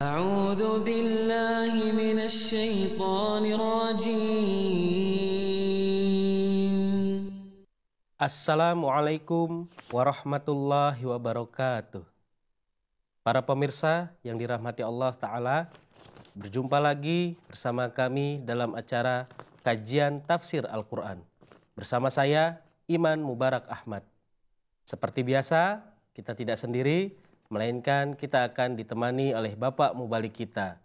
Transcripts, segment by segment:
أعوذ بالله من الشيطان الرجيم. Assalamualaikum warahmatullahi wabarakatuh. Para pemirsa yang dirahmati Allah Ta'ala, berjumpa lagi bersama kami dalam acara kajian tafsir Al-Quran. Bersama saya, Iman Mubarak Ahmad. Seperti biasa, kita tidak sendiri, melainkan kita akan ditemani oleh Bapak Mubalik kita,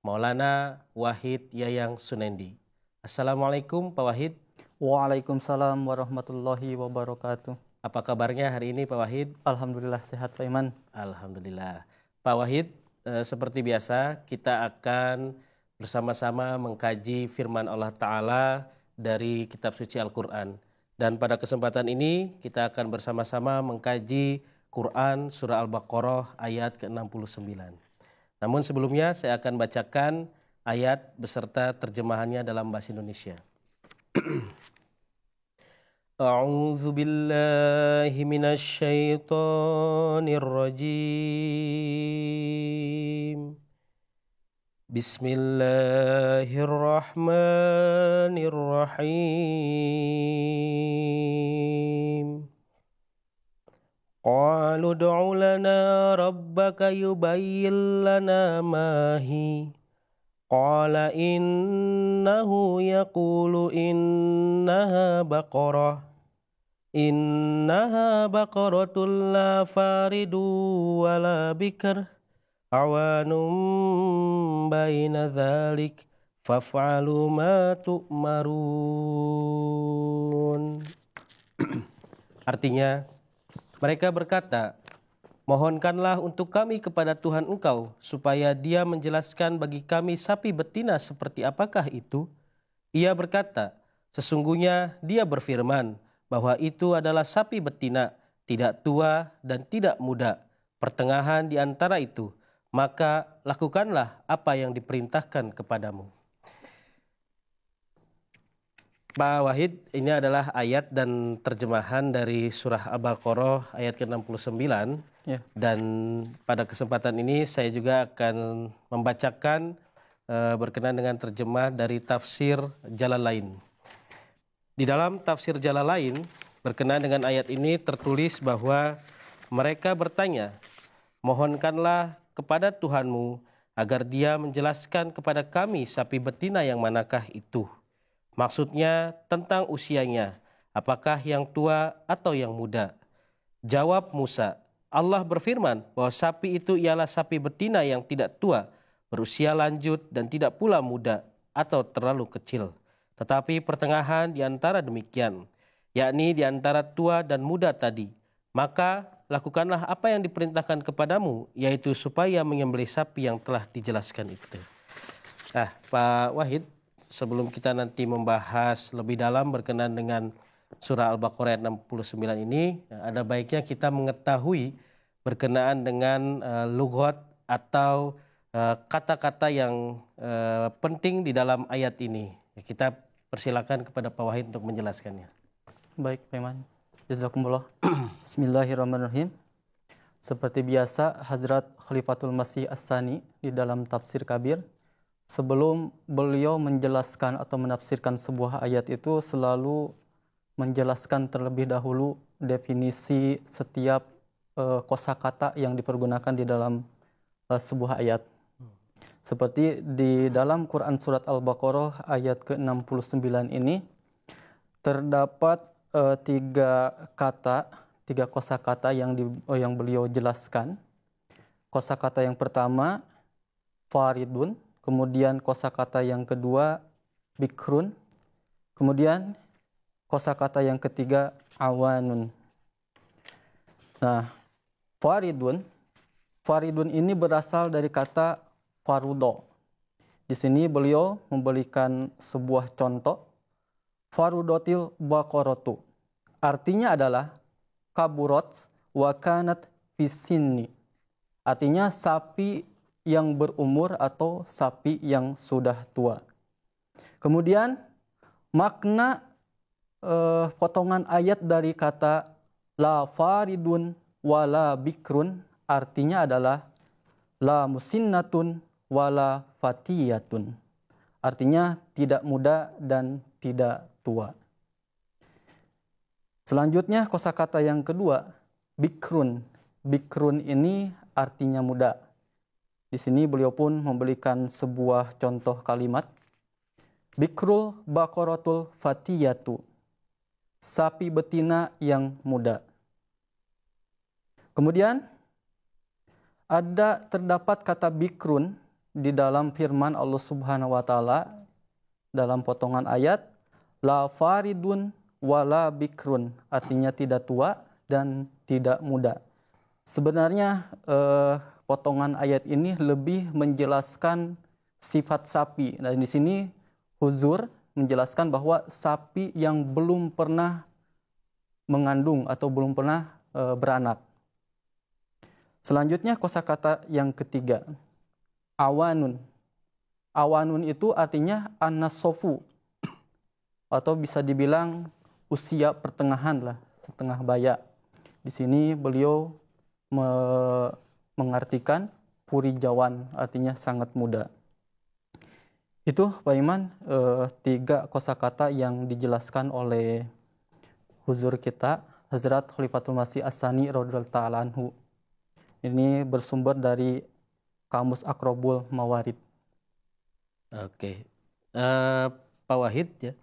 Maulana Wahid Yayang Sunendi. Assalamualaikum Pak Wahid. Waalaikumsalam warahmatullahi wabarakatuh. Apa kabarnya hari ini Pak Wahid? Alhamdulillah sehat Pak Iman. Alhamdulillah. Pak Wahid, seperti biasa kita akan bersama-sama mengkaji firman Allah Ta'ala dari kitab suci Al-Quran. Dan pada kesempatan ini kita akan bersama-sama mengkaji Quran surah Al-Baqarah ayat ke-69. Namun sebelumnya saya akan bacakan ayat beserta terjemahannya dalam bahasa Indonesia. A'udzu billahi minasy syaithanir rajim. Bismillahirrahmanirrahim. Qalu ud'u lana rabbaka yubayyin lana ma hi. Qala innahu yaqulu innaha baqaratul la faridu wa la bikr awanum baina dhalik faf'alu ma tu'marun. Artinya, mereka berkata, mohonkanlah untuk kami kepada Tuhan engkau, supaya dia menjelaskan bagi kami sapi betina seperti apakah itu. Ia berkata, sesungguhnya dia berfirman, bahwa itu adalah sapi betina, tidak tua dan tidak muda, pertengahan di antara itu. Maka lakukanlah apa yang diperintahkan kepadamu. Pak Wahid, ini adalah ayat dan terjemahan dari surah Al-Baqarah ayat ke-69. Ya. Dan pada kesempatan ini saya juga akan membacakan berkenaan dengan terjemah dari tafsir Jalalain. Di dalam tafsir Jalalain berkenaan dengan ayat ini tertulis bahwa mereka bertanya, mohonkanlah kepada Tuhanmu agar dia menjelaskan kepada kami sapi betina yang manakah itu. Maksudnya tentang usianya, apakah yang tua atau yang muda. Jawab Musa, Allah berfirman bahwa sapi itu ialah sapi betina yang tidak tua, berusia lanjut dan tidak pula muda atau terlalu kecil. Tetapi pertengahan di antara demikian, yakni di antara tua dan muda tadi. Maka lakukanlah apa yang diperintahkan kepadamu, yaitu supaya menyembelih sapi yang telah dijelaskan itu. Pak Wahid, sebelum kita nanti membahas lebih dalam berkenaan dengan surah Al-Baqarah ayat 69 ini, ada baiknya kita mengetahui berkenaan dengan lughat atau kata-kata yang penting di dalam ayat ini. Kita persilakan kepada Pak Wahid untuk menjelaskannya. Baik Pak Iman. Jazakumullah. Bismillahirrahmanirrahim. Seperti biasa, Hazrat Khalifatul Masih As-Sani di dalam tafsir Kabir, sebelum beliau menjelaskan atau menafsirkan sebuah ayat itu selalu menjelaskan terlebih dahulu definisi setiap kosakata yang dipergunakan di dalam sebuah ayat. Seperti di dalam Quran surat Al-Baqarah ayat ke-69 ini terdapat tiga kosakata yang beliau jelaskan. Kosakata yang pertama faridun, kemudian kosakata yang kedua bikrun, kemudian kosakata yang ketiga awanun. Nah, faridun ini berasal dari kata farudo. Di sini beliau memberikan sebuah contoh, farudotil baqaratu. Artinya adalah kaburot wa kanat fisinni. Artinya sapi yang berumur atau sapi yang sudah tua. Kemudian makna potongan ayat dari kata la faridun wala bikrun artinya adalah la musinnatun wala fatiyatun. Artinya tidak muda dan tidak tua. Selanjutnya kosakata yang kedua, bikrun. Bikrun ini artinya muda. Di sini beliau pun memberikan sebuah contoh kalimat. Bikrul baqaratul fatiyatu. Sapi betina yang muda. Kemudian terdapat kata bikrun di dalam firman Allah Subhanahu wa taala dalam potongan ayat la faridun wala bikrun, artinya tidak tua dan tidak muda. Sebenarnya potongan ayat ini lebih menjelaskan sifat sapi. Dan di sini Huzur menjelaskan bahwa sapi yang belum pernah mengandung atau belum pernah beranak. Selanjutnya kosakata yang ketiga, awanun. Awanun itu artinya an-nasofu, atau bisa dibilang usia pertengahan lah, setengah baya. Di sini beliau mengartikan purijawan, artinya sangat muda. Itu Pak Iman, 3 kosakata yang dijelaskan oleh Huzur kita, Hazrat Khalifatul Masih As-Sani radhiyallahu ta'ala anhu. Ini bersumber dari Kamus Aqrabul Mawarid. Oke, Pak Wahid ya.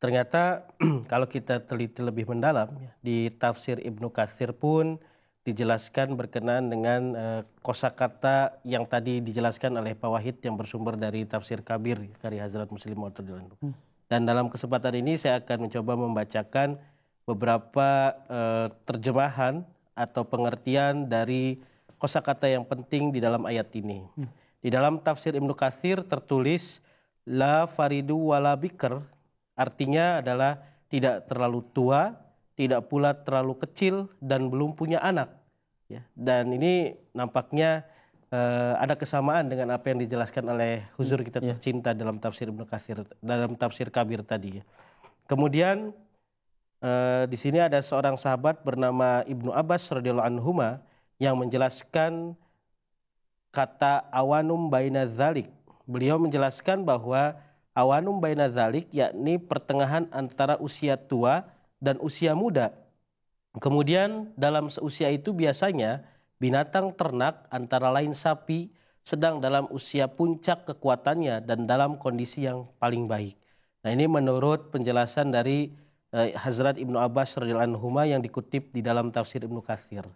Ternyata kalau kita teliti lebih mendalam ya, di tafsir Ibnu Katsir pun dijelaskan berkenaan dengan kosakata yang tadi dijelaskan oleh Pak Wahid yang bersumber dari tafsir Kabir karya Hazrat Muslim Maud radhiyallahu anhu. Dan dalam kesempatan ini saya akan mencoba membacakan beberapa terjemahan atau pengertian dari kosakata yang penting di dalam ayat ini. Di dalam tafsir Ibnu Katsir tertulis la faridu wala bikr, artinya adalah tidak terlalu tua, tidak pula terlalu kecil dan belum punya anak. Ya, dan ini nampaknya ada kesamaan dengan apa yang dijelaskan oleh Huzur kita tercinta dalam tafsir Ibnu Katsir, dalam tafsir Kabir tadi. Ya. Kemudian di sini ada seorang sahabat bernama Ibnu Abbas radhiyallahu anhuma yang menjelaskan kata awanum baina dzalik. Beliau menjelaskan bahwa awanum baina dzalik yakni pertengahan antara usia tua dan usia muda. Kemudian dalam seusia itu biasanya binatang ternak antara lain sapi sedang dalam usia puncak kekuatannya dan dalam kondisi yang paling baik. Nah, ini menurut penjelasan dari Hazrat Ibnu Abbas radhiyallahu anhu yang dikutip di dalam tafsir Ibnu Katsir.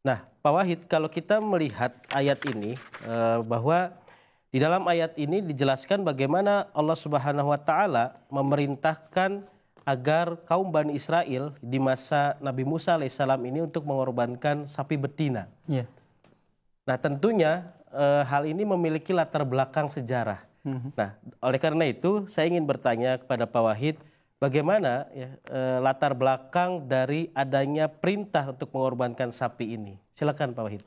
Nah, Pak Wahid, kalau kita melihat ayat ini bahwa di dalam ayat ini dijelaskan bagaimana Allah Subhanahu wa taala memerintahkan agar kaum Bani Israel di masa Nabi Musa alaihissalam ini untuk mengorbankan sapi betina. Yeah. Nah, tentunya hal ini memiliki latar belakang sejarah. Nah, oleh karena itu saya ingin bertanya kepada Pak Wahid, bagaimana ya, latar belakang dari adanya perintah untuk mengorbankan sapi ini? Silakan Pak Wahid.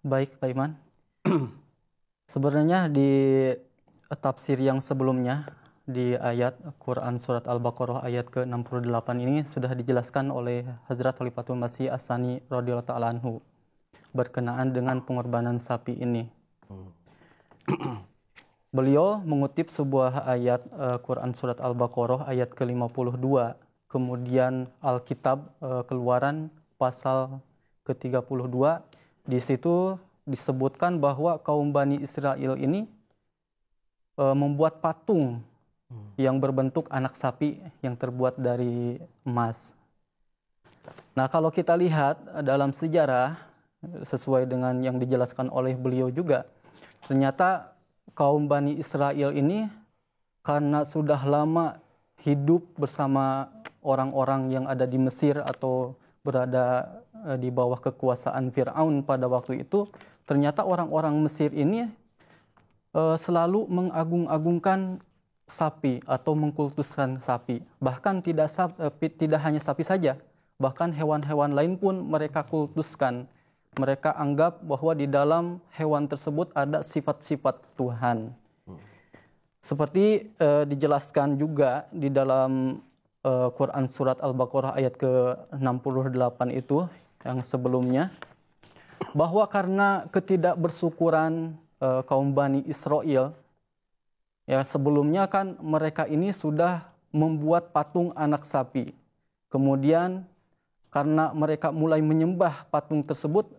Baik, Pak Iman. Sebenarnya di tafsir yang sebelumnya, di ayat Quran Surat Al-Baqarah ayat ke-68 ini sudah dijelaskan oleh Hazrat Khalifatul Masih As-Sani radhiyallahu ta'ala anhu berkenaan dengan pengorbanan sapi ini. Beliau mengutip sebuah ayat Quran Surat Al-Baqarah ayat ke-52, kemudian Alkitab Keluaran pasal ke-32. Di situ disebutkan bahwa kaum Bani Israel ini membuat patung yang berbentuk anak sapi yang terbuat dari emas. Nah, kalau kita lihat dalam sejarah, sesuai dengan yang dijelaskan oleh beliau juga, ternyata kaum Bani Israel ini karena sudah lama hidup bersama orang-orang yang ada di Mesir atau berada di bawah kekuasaan Fir'aun pada waktu itu, ternyata orang-orang Mesir ini selalu mengagung-agungkan sapi atau mengkultuskan sapi. Bahkan tidak hanya sapi saja, bahkan hewan-hewan lain pun mereka kultuskan. Mereka anggap bahwa di dalam hewan tersebut ada sifat-sifat Tuhan. Seperti dijelaskan juga di dalam Quran Surat Al-Baqarah ayat ke-68 itu, yang sebelumnya. bahwa karena ketidakbersyukuran kaum Bani Israel, ya sebelumnya kan mereka ini sudah membuat patung anak sapi. Kemudian karena mereka mulai menyembah patung tersebut,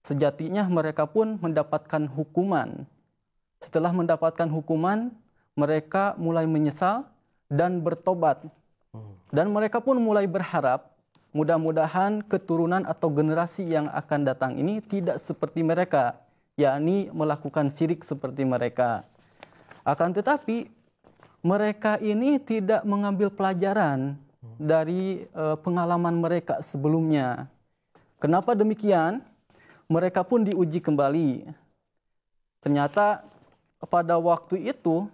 sejatinya mereka pun mendapatkan hukuman. Setelah mendapatkan hukuman, mereka mulai menyesal dan bertobat. Dan mereka pun mulai berharap mudah-mudahan keturunan atau generasi yang akan datang ini tidak seperti mereka, yakni melakukan syirik seperti mereka. Akan tetapi mereka ini tidak mengambil pelajaran dari pengalaman mereka sebelumnya. Kenapa demikian? Mereka pun diuji kembali. Ternyata pada waktu itu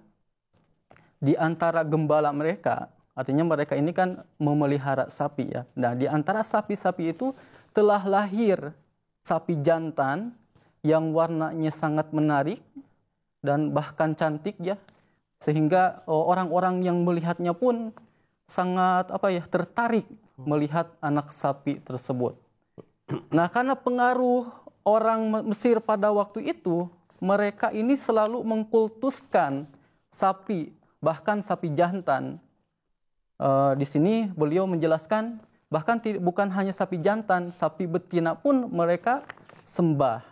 di antara gembala mereka, artinya mereka ini kan memelihara sapi ya. Nah, di antara sapi-sapi itu telah lahir sapi jantan yang warnanya sangat menarik dan bahkan cantik ya. Sehingga orang-orang yang melihatnya pun sangat tertarik melihat anak sapi tersebut. Nah, karena pengaruh orang Mesir pada waktu itu, mereka ini selalu mengkultuskan sapi, bahkan sapi jantan. Di sini beliau menjelaskan bahkan bukan hanya sapi jantan, sapi betina pun mereka sembah.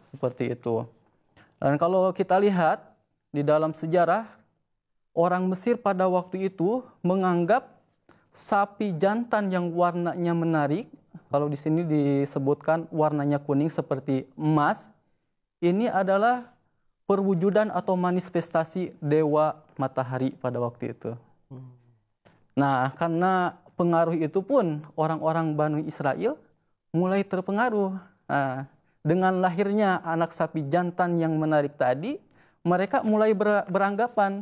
Seperti itu. Dan kalau kita lihat di dalam sejarah, orang Mesir pada waktu itu menganggap sapi jantan yang warnanya menarik, kalau di sini disebutkan warnanya kuning seperti emas, ini adalah perwujudan atau manifestasi dewa matahari pada waktu itu. Nah, karena pengaruh itu pun orang-orang Bani Israel mulai terpengaruh. Nah, dengan lahirnya anak sapi jantan yang menarik tadi, mereka mulai beranggapan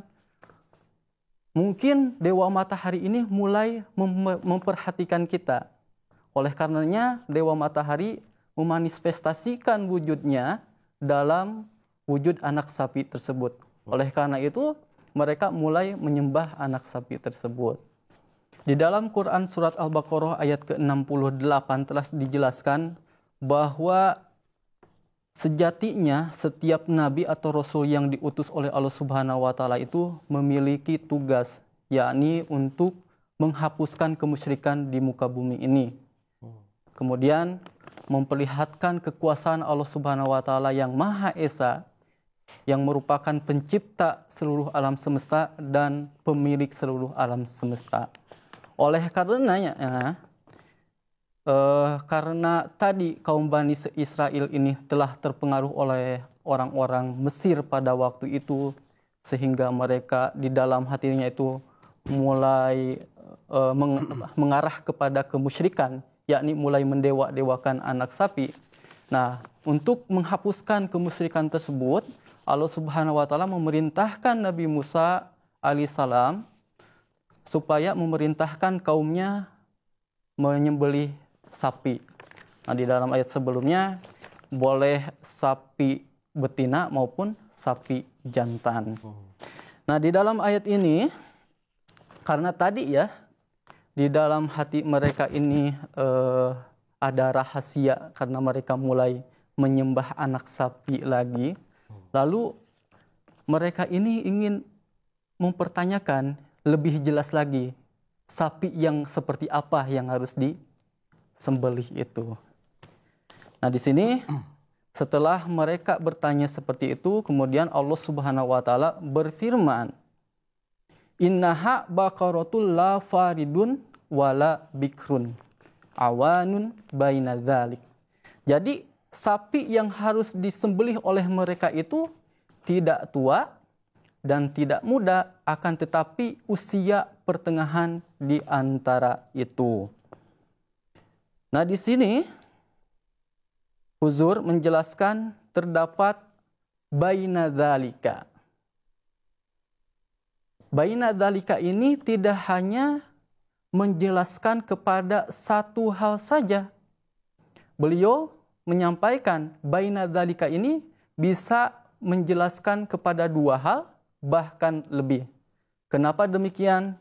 mungkin dewa matahari ini mulai memperhatikan kita. Oleh karenanya dewa matahari memanifestasikan wujudnya dalam wujud anak sapi tersebut. Oleh karena itu mereka mulai menyembah anak sapi tersebut. Di dalam Quran surat Al-Baqarah ayat ke-68 telah dijelaskan bahwa sejatinya setiap nabi atau rasul yang diutus oleh Allah Subhanahu wa taala itu memiliki tugas, yakni untuk menghapuskan kemusyrikan di muka bumi ini. Kemudian memperlihatkan kekuasaan Allah Subhanahu wa taala yang Maha Esa, yang merupakan pencipta seluruh alam semesta dan pemilik seluruh alam semesta. Oleh karenanya, karena tadi kaum Bani Israel ini telah terpengaruh oleh orang-orang Mesir pada waktu itu, sehingga mereka di dalam hatinya itu mulai mengarah kepada kemusyrikan, yakni mulai mendewa-dewakan anak sapi. Nah, untuk menghapuskan kemusyrikan tersebut, Allah Subhanahu wa taala memerintahkan Nabi Musa alaihissalam supaya memerintahkan kaumnya menyembelih sapi. Nah, di dalam ayat sebelumnya boleh sapi betina maupun sapi jantan. Nah, di dalam ayat ini karena tadi ya di dalam hati mereka ini ada rahasia karena mereka mulai menyembah anak sapi lagi. Lalu mereka ini ingin mempertanyakan lebih jelas lagi sapi yang seperti apa yang harus disembelih itu. Nah, di sini setelah mereka bertanya seperti itu, kemudian Allah Subhanahu wa taala berfirman, "Innaha baqaratul la faridun wala bikrun awanun baina dzalik." Jadi sapi yang harus disembelih oleh mereka itu tidak tua dan tidak muda, akan tetapi usia pertengahan di antara itu. Nah, di sini Huzur menjelaskan terdapat baina dzalika. Baina dzalika ini tidak hanya menjelaskan kepada satu hal saja. Beliau menyampaikan baina dzalika ini bisa menjelaskan kepada dua hal, bahkan lebih. Kenapa demikian?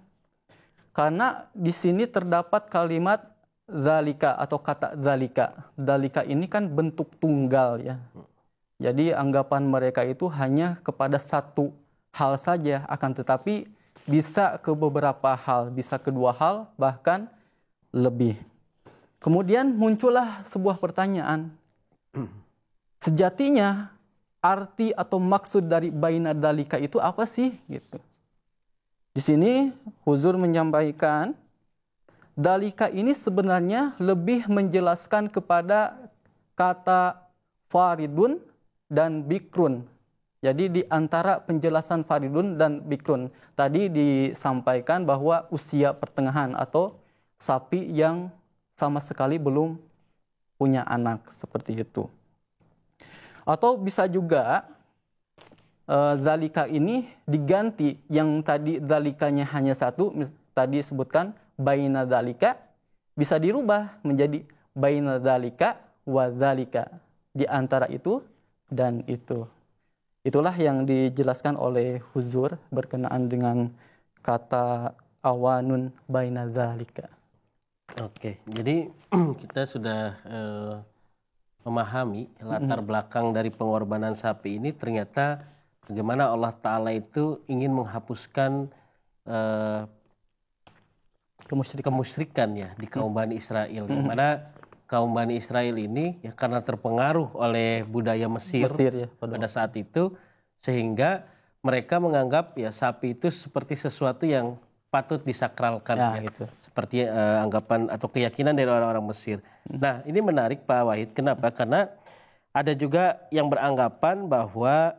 Karena di sini terdapat kalimat zalika atau kata zalika. Zalika ini kan bentuk tunggal ya. Jadi anggapan mereka itu hanya kepada satu hal saja, akan tetapi bisa ke beberapa hal, bisa kedua hal, bahkan lebih. Kemudian muncullah sebuah pertanyaan. Sejatinya arti atau maksud dari baina dalika itu apa sih? Gitu. Di sini Huzur menyampaikan dalika ini sebenarnya lebih menjelaskan kepada kata faridun dan bikrun. Jadi di antara penjelasan faridun dan bikrun tadi disampaikan bahwa usia pertengahan atau sapi yang sama sekali belum punya anak, seperti itu. Atau bisa juga zalika ini diganti, yang tadi zalikanya hanya satu, tadi sebutkan baina zalika, bisa dirubah menjadi baina zalika wa zalika, di antara itu dan itu. Itulah yang dijelaskan oleh Huzur berkenaan dengan kata awanun baina zalika. Oke, jadi kita sudah memahami latar belakang dari pengorbanan sapi ini. Ternyata bagaimana Allah Ta'ala itu ingin menghapuskan kemusyrikan ya di kaum Bani Israel. Yang mana kaum Bani Israel ini ya karena terpengaruh oleh budaya Mesir ya, pada saat itu, sehingga mereka menganggap ya sapi itu seperti sesuatu yang patut disakralkan ya. Gitu. Seperti anggapan atau keyakinan dari orang-orang Mesir. Nah, ini menarik Pak Wahid. Kenapa? Karena ada juga yang beranggapan bahwa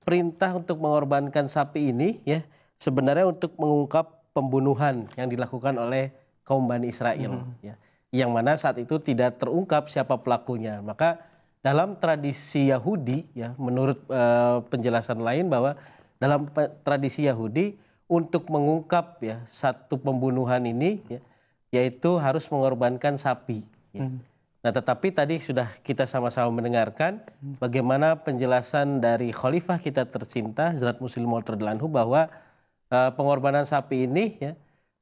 perintah untuk mengorbankan sapi ini ya sebenarnya untuk mengungkap pembunuhan yang dilakukan oleh kaum Bani Israel ya. Yang mana saat itu tidak terungkap siapa pelakunya. Maka dalam tradisi Yahudi ya, menurut penjelasan lain bahwa dalam tradisi Yahudi untuk mengungkap ya satu pembunuhan ini ya, yaitu harus mengorbankan sapi ya. Nah, tetapi tadi sudah kita sama-sama mendengarkan bagaimana penjelasan dari khalifah kita tercinta Hazrat Muslim Maud radhiyallahu anhu bahwa pengorbanan sapi ini ya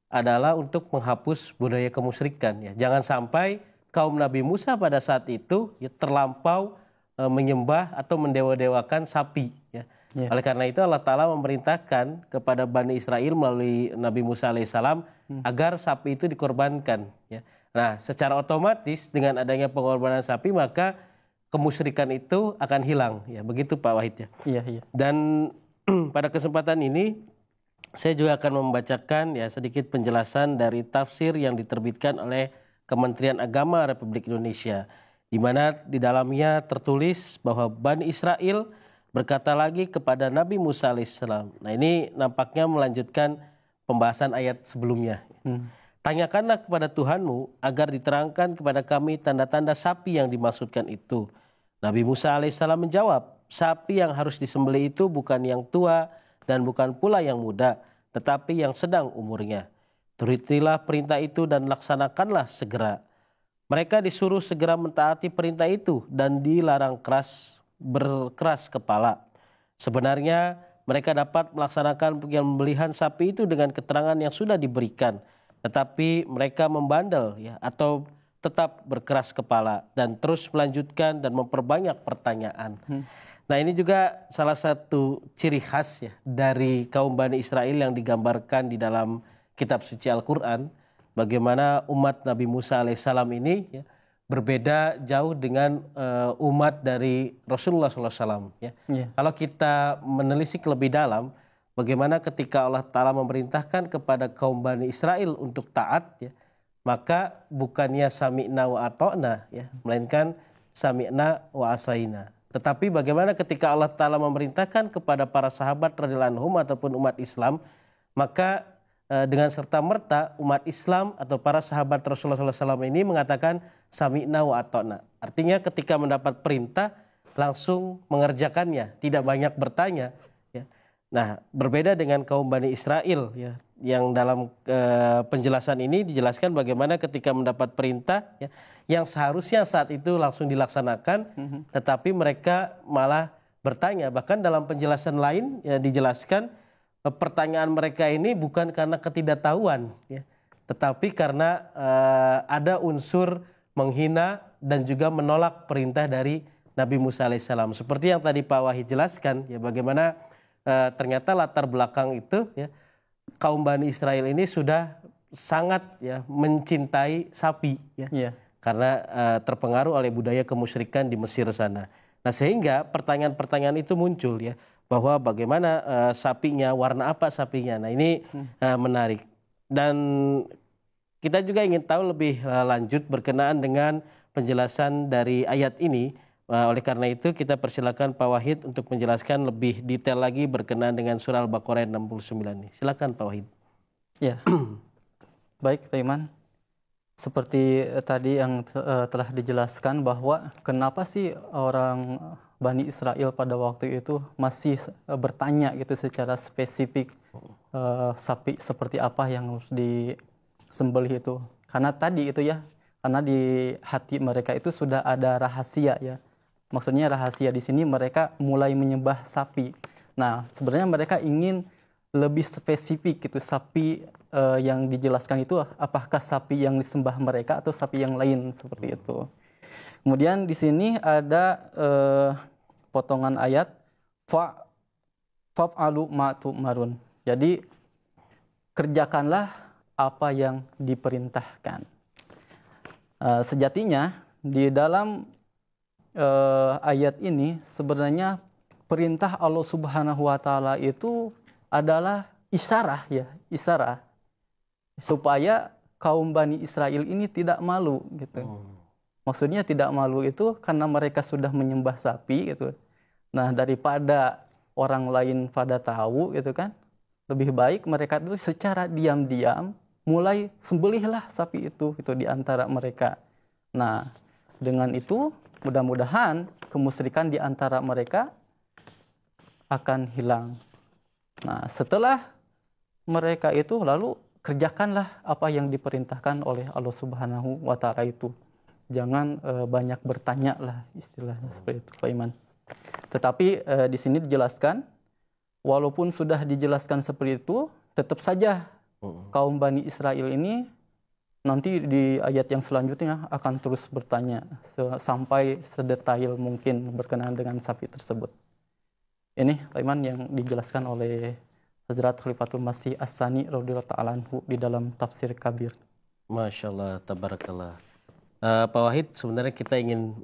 adalah untuk menghapus budaya kemusyrikan ya. Jangan sampai kaum Nabi Musa pada saat itu ya terlampau menyembah atau mendewa-dewakan sapi ya. Oleh karena itu Allah Ta'ala memerintahkan kepada Bani Israel melalui Nabi Musa alaihissalam agar sapi itu dikorbankan ya. Nah, secara otomatis dengan adanya pengorbanan sapi maka kemusyrikan itu akan hilang ya. Begitu Pak Wahid ya. Iya. Dan pada kesempatan ini saya juga akan membacakan ya sedikit penjelasan dari tafsir yang diterbitkan oleh Kementerian Agama Republik Indonesia, di mana di dalamnya tertulis bahwa Bani Israel berkata lagi kepada Nabi Musa alaihissalam. Nah, ini nampaknya melanjutkan pembahasan ayat sebelumnya. Tanyakanlah kepada Tuhanmu agar diterangkan kepada kami tanda-tanda sapi yang dimaksudkan itu. Nabi Musa alaihissalam menjawab, sapi yang harus disembelih itu bukan yang tua dan bukan pula yang muda, tetapi yang sedang umurnya. Turutilah perintah itu dan laksanakanlah segera. Mereka disuruh segera mentaati perintah itu dan dilarang berkeras kepala. Sebenarnya mereka dapat melaksanakan penyembelihan sapi itu dengan keterangan yang sudah diberikan, tetapi mereka membandel ya atau tetap berkeras kepala dan terus melanjutkan dan memperbanyak pertanyaan. Nah, ini juga salah satu ciri khas ya dari kaum Bani Israel yang digambarkan di dalam kitab suci Al-Quran. Bagaimana umat Nabi Musa alaihissalam ini ya, berbeda jauh dengan umat dari Rasulullah SAW. Ya. Kalau kita menelisik lebih dalam, bagaimana ketika Allah Ta'ala memerintahkan kepada kaum Bani Israel untuk taat, ya, maka bukannya sami'na wa ato'na, ya, melainkan sami'na wa asaina. Tetapi bagaimana ketika Allah Ta'ala memerintahkan kepada para sahabat radhiyallahu anhum ataupun umat Islam, maka dengan serta-merta umat Islam atau para sahabat Rasulullah SAW ini mengatakan sami'na wa ata'na. Artinya ketika mendapat perintah langsung mengerjakannya, tidak banyak bertanya. Ya. Nah, berbeda dengan kaum Bani Israel ya, yang dalam penjelasan ini dijelaskan bagaimana ketika mendapat perintah ya, yang seharusnya saat itu langsung dilaksanakan, tetapi mereka malah bertanya. Bahkan dalam penjelasan lain ya, dijelaskan pertanyaan mereka ini bukan karena ketidaktahuan, ya, tetapi karena ada unsur menghina dan juga menolak perintah dari Nabi Musa alaihissalam. Seperti yang tadi Pak Wahid jelaskan, ya bagaimana ternyata latar belakang itu, ya, kaum Bani Israel ini sudah sangat ya mencintai sapi, ya, karena terpengaruh oleh budaya kemusyrikan di Mesir sana. Nah sehingga pertanyaan-pertanyaan itu muncul, ya, bahwa bagaimana sapinya, warna apa sapinya. Nah ini menarik. Dan kita juga ingin tahu lebih lanjut berkenaan dengan penjelasan dari ayat ini. Oleh karena itu kita persilakan Pak Wahid untuk menjelaskan lebih detail lagi berkenaan dengan surah Al-Baqarah 69 ini. Silakan Pak Wahid. Ya, baik Pak Iman. Seperti tadi yang telah dijelaskan bahwa kenapa sih orang Bani Israel pada waktu itu masih bertanya gitu secara spesifik sapi seperti apa yang harus disembelih itu. Karena tadi itu ya, karena di hati mereka itu sudah ada rahasia ya. Maksudnya rahasia di sini mereka mulai menyembah sapi. Nah, sebenarnya mereka ingin lebih spesifik gitu, sapi yang dijelaskan itu apakah sapi yang disembah mereka atau sapi yang lain seperti itu. Kemudian di sini ada potongan ayat fa'alu ma tu'marun. Jadi kerjakanlah apa yang diperintahkan. Sejatinya di dalam ayat ini sebenarnya perintah Allah Subhanahu wa taala itu adalah isyarah ya, isyarah supaya kaum Bani Israel ini tidak malu gitu. Maksudnya tidak malu itu karena mereka sudah menyembah sapi gitu. Nah, daripada orang lain pada tahu gitu kan, lebih baik mereka itu secara diam-diam mulai sembelihlah sapi itu di antara mereka. Nah, dengan itu mudah-mudahan kemusyrikan di antara mereka akan hilang. Nah, setelah mereka itu lalu kerjakanlah apa yang diperintahkan oleh Allah Subhanahu wa taala itu. Jangan banyak bertanya lah istilahnya seperti itu Pak Iman. Tetapi di sini dijelaskan walaupun sudah dijelaskan seperti itu, tetap saja kaum Bani Israel ini nanti di ayat yang selanjutnya akan terus bertanya sampai sedetail mungkin berkenaan dengan sapi tersebut. Ini Pak Iman yang dijelaskan oleh Hazrat Khalifatul Masih As-Sani radhiyallahu ta'ala anhu di dalam tafsir Kabir. Masya Allah, tabarakallah. Pak Wahid, sebenarnya kita ingin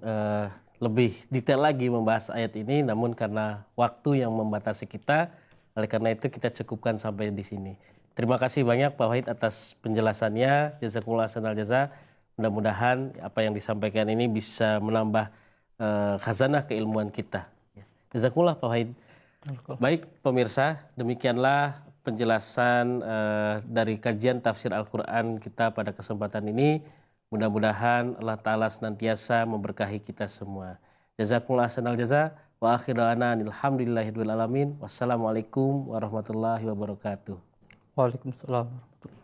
lebih detail lagi membahas ayat ini, namun karena waktu yang membatasi kita, oleh karena itu kita cukupkan sampai di sini. Terima kasih banyak Pak Wahid atas penjelasannya. Jazakumullah ahsanal jaza. Mudah-mudahan apa yang disampaikan ini bisa menambah khazanah keilmuan kita. Jazakumullah Pak Wahid. Baik pemirsa, demikianlah penjelasan dari kajian tafsir Al-Quran kita pada kesempatan ini. Mudah-mudahan Allah Ta'ala senantiasa memberkahi kita semua. Jazakumullah ahsanal jaza. Wa akhiru da'wana alhamdulillahirabbil alamin. Wassalamualaikum warahmatullahi wabarakatuh. Waalaikumsalam warahmatullahi wabarakatuh.